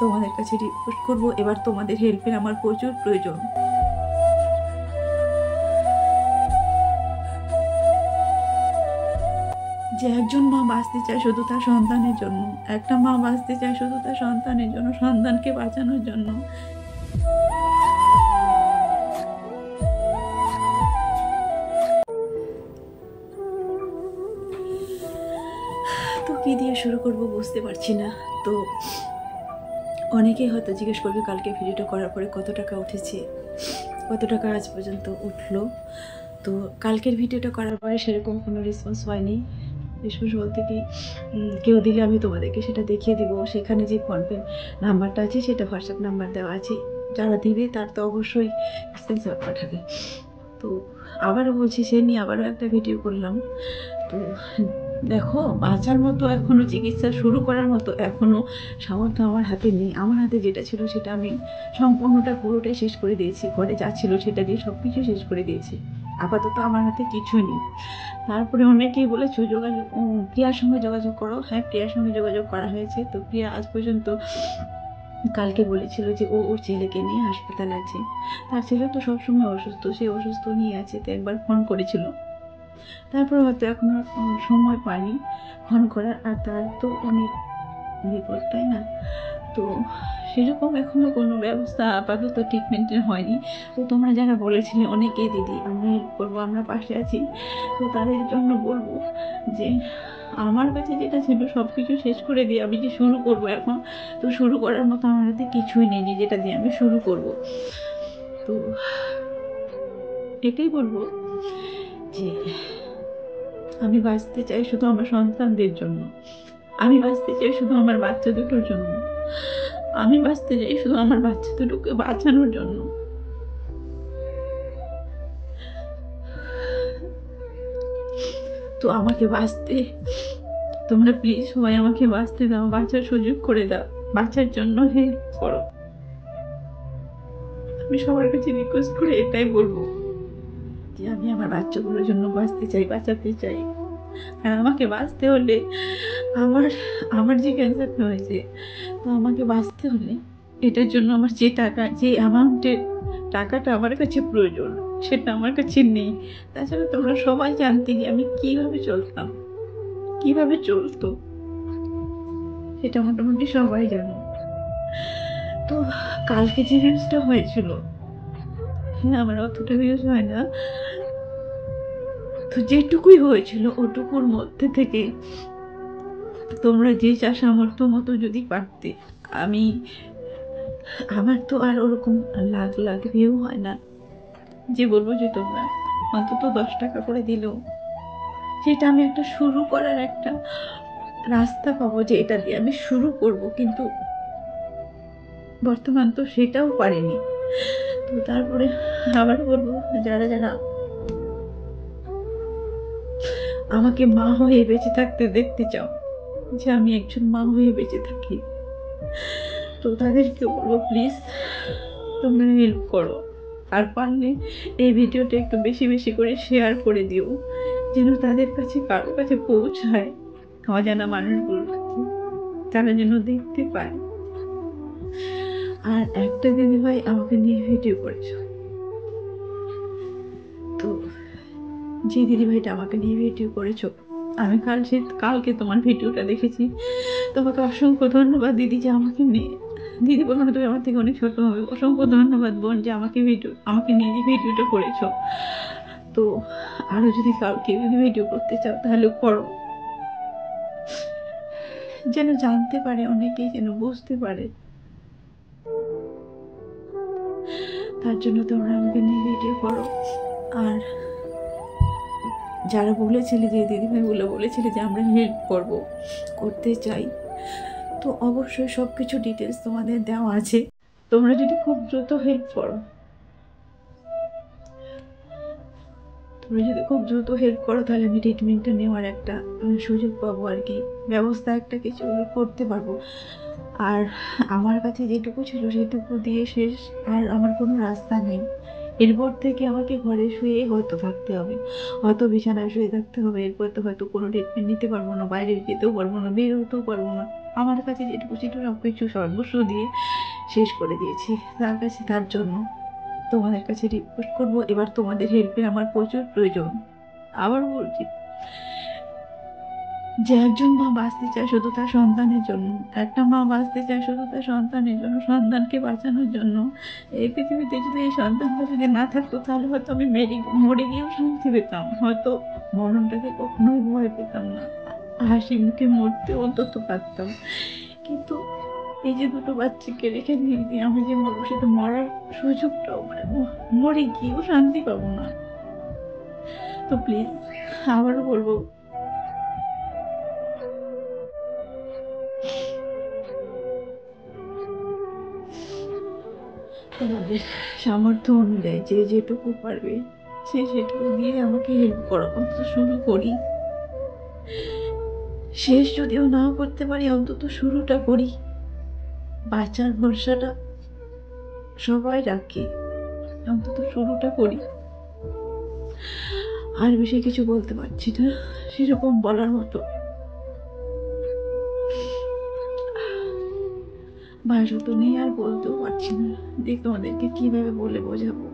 তোমাদের কাছে রিকোয়েস্ট করবো, এবার তোমাদের হেল্পের আমার প্রচুর প্রয়োজন। যে একজন মা বাঁচতে চায় শুধু তার সন্তানের জন্য, একটা মা বাঁচতে চায় শুধু তার সন্তানের জন্য, সন্তানকে বাঁচানোর জন্য। তো কী দিয়ে শুরু করব বুঝতে পারছি না। তো অনেকেই হয়তো জিজ্ঞেস করবে কালকে ভিডিওটা করার পরে কত টাকা উঠেছে, কত টাকা আজ পর্যন্ত উঠলো। তো কালকের ভিডিওটা করার পরে সেরকম কোনো রেসপন্স হয়নি। রেসপন্স বলতে কি, কেউ দিলে আমি তোমাদেরকে সেটা দেখিয়ে দিব। সেখানে যে ফোনপে নাম্বারটা আছে সেটা হোয়াটসঅ্যাপ নাম্বার দেওয়া আছে, যারা দিবে তার তো অবশ্যই স্ক্রিনশট পাঠাবে। তো আবারও বলছি, সে নিয়ে আবারও একটা ভিডিও করলাম। তো দেখো, বাঁচার মতো এখনও চিকিৎসা শুরু করার মতো এখনও সামর্থ্য আমার হাতে নেই। আমার হাতে যেটা ছিল সেটা আমি সম্পূর্ণটা পুরোটাই শেষ করে দিয়েছি। ঘরে যা ছিল সেটা দিয়ে সব কিছু শেষ করে দিয়েছি। আপাতত আমার হাতে কিছুই নেই। তারপরে অনেকেই বলেছো যোগাযোগ, প্রিয়ার সঙ্গে যোগাযোগ করো। হ্যাঁ, প্রিয়ার সঙ্গে যোগাযোগ করা হয়েছে। তো প্রিয়া আজ পর্যন্ত কালকে বলেছিল যে ওর ছেলেকে নিয়ে হাসপাতালে আছে। তার ছেলে তো সবসময় অসুস্থ, সে অসুস্থ নিয়ে আছে। তো একবার ফোন করেছিল, তারপর হয়তো এখন আর সময় পাইনি ফোন করার। আর তার তো অনেক বিপদ, তাই না? তো সেরকম এখনও কোনো ব্যবস্থা আপাতত ট্রিটমেন্টের হয়নি। তো তোমরা যারা বলেছিলে অনেকেই দিদি আমরা হেল্প করবো, আমরা পাশে আছি, তো তাদের জন্য বলবো যে আমার কাছে যেটা ছিল সব কিছু শেষ করে দিয়ে আমি যে শুরু করব এখন, তো শুরু করার মতো আমার হাতে কিছুই নেই যে যেটা দিয়ে আমি শুরু করব। তো এটাই বলবো যে আমি বাঁচতে চাই শুধু আমার সন্তানদের জন্য, আমি বাঁচতে চাই শুধু আমার বাচ্চা দুটোর জন্য, আমি বাঁচতে চাই শুধু আমার বাচ্চা দুটোকে বাঁচানোর জন্য। তো আমাকে বাঁচতে, তোমরা প্লিজ সবাই আমাকে বাঁচতে দাও, বাঁচার সুযোগ করে দাও, বাঁচার জন্য হেল্প করো। আমি সবার কাছে রিকোয়েস্ট করে এটাই বলবো যে আমি আমার বাচ্চাগুলোর জন্য বাঁচতে চাই, বাঁচাতে চাই। আর আমাকে বাঁচতে হলে আমার আমার যে ক্যান্সারটা হয়েছে, তো আমাকে বাঁচতে হলে এটার জন্য আমার যে টাকা, যে অ্যামাউন্টের টাকাটা আমার কাছে প্রয়োজন সেটা আমার কাছে নেই। তাছাড়া তোমরা সবাই জানতে যে আমি কীভাবে চলতাম, কীভাবে চলতো, সেটা মোটামুটি সবাই জানো। তো কালকে যে ভিউজটা হয়েছিল, হ্যাঁ আমার অতটা ভিউজ হয় না, তো যেটুকুই হয়েছিল ওটুকুর মধ্যে থেকে তোমরা যে যা সামর্থ্য মতো যদি পারতে, আমি, আমার তো আর ওরকম লাখ লাখ ভিউ হয় না যে বলবো যে তোমরা অন্তত 10 টাকা করে দিলেও সেটা আমি একটা শুরু করার একটা রাস্তা পাবো, যে এটা দিয়ে আমি শুরু করব। কিন্তু বর্তমান তো সেটাও পারিনি। তো তারপরে আবার বলবো, যারা যারা আমাকে মা হয়ে বেঁচে থাকতে দেখতে চাও, যে আমি একজন মা হয়ে বেঁচে থাকি, তো তাদেরকে বলবো প্লিজ তোমরা হেল্প করো। আর পারলে এই ভিডিওটা একটু বেশি বেশি করে শেয়ার করে দিও, যেন তাদের কাছে, কারোর কাছে পৌঁছায়, অজানা মানুষগুলোর কাছে, তারা যেন দেখতে পায়। আর একটা দিদিভাই আমাকে নিয়ে ভিডিও করেছ, তো যে দিদিভাইটা আমাকে নিয়ে ভিডিও করেছো, আমি কালকে তোমার ভিডিওটা দেখেছি। তোমাকে অসংখ্য ধন্যবাদ দিদি, যে আমাকে নিয়ে, দিদি বলবো না তুমি আমার থেকে অনেক ছোট হবে, অসংখ্য ধন্যবাদ বোন যে আমাকে নিয়ে যে ভিডিওটা করেছো। তো আরও যদি কেউ যদি ভিডিও করতে চাও তাহলে করো, যেন জানতে পারে অনেকেই, যেন বুঝতে পারে। তার জন্য তোমরা আমাকে নিয়ে ভিডিও করো। আর যারা বলেছিলে, যে দিদিভাইগুলো বলেছিলে যে আমরা হেল্প করতে চাই, তো অবশ্যই সব কিছু ডিটেলস তোমাদের দেওয়া আছে। তোমরা যদি খুব দ্রুত হেল্প করো, তাহলে আমি ট্রিটমেন্টটা নেওয়ার একটা সুযোগ পাবো আর কি, ব্যবস্থা একটা কিছু করতে পারবো। আর আমার কাছে যেটুকু ছিল সেটুকু দিয়ে শেষ, আর আমার কোনো রাস্তা নেই। এরপর থেকে আমাকে ঘরে শুয়ে হয়তো থাকতে হবে, হয়তো বিছানায় শুয়ে থাকতে হবে। এরপর তো হয়তো কোনো ট্রিটমেন্ট নিতে পারবো না, বাইরে যেতেও পারবো না, বের হতেও পারবো না। আমার কাছে যেটুকু ছিল সব কিছু সর্বস্ব দিয়ে শেষ করে দিয়েছি তার কাছে। তার জন্য তোমাদের কাছে রিকোয়েস্ট করবো, এবার তোমাদের হেল্পের আমার প্রচুর প্রয়োজন। আবার বলছি যে একজন মা বাঁচতে চায় শুধু তার সন্তানের জন্য, একটা মা বাঁচতে চায় শুধু তার সন্তানের জন্য, সন্তানকে বাঁচানোর জন্য। এই পৃথিবীতে যদি এই সন্তানটা যদি না থাকতো তাহলে হয়তো আমি মরে গিয়েও শান্তি পেতাম, হয়তো মরণটাকে কখনোই ভয় পেতাম না, হাসি মুখে মরতে অন্তত পারতাম। কিন্তু এই যে দুটো বাচ্চাকে রেখে দিয়ে আমি যে মরবো, সে তো মরার সুযোগটাও মানে মরে গিয়েও শান্তি পাবো না। তো প্লিজ আবারও বলবো, তোমাদের সামর্থ্য অনুযায়ী যে যেটুকু পারবে সে সেটুকু দিয়ে আমাকে হেল্প করা, অন্তত শুরু করি। শেষ যদিও নাও করতে পারি অন্তত শুরুটা করি। বাঁচার ভরসাটা সবাই রাখে, অন্তত শুরুটা করি। আর বেশি কিছু বলতে পারছি না সেরকম বলার মতো, ভাষা তো নেই, আর বলতেও পারছি না যে তোমাদেরকে কিভাবে বলে বোঝাবো।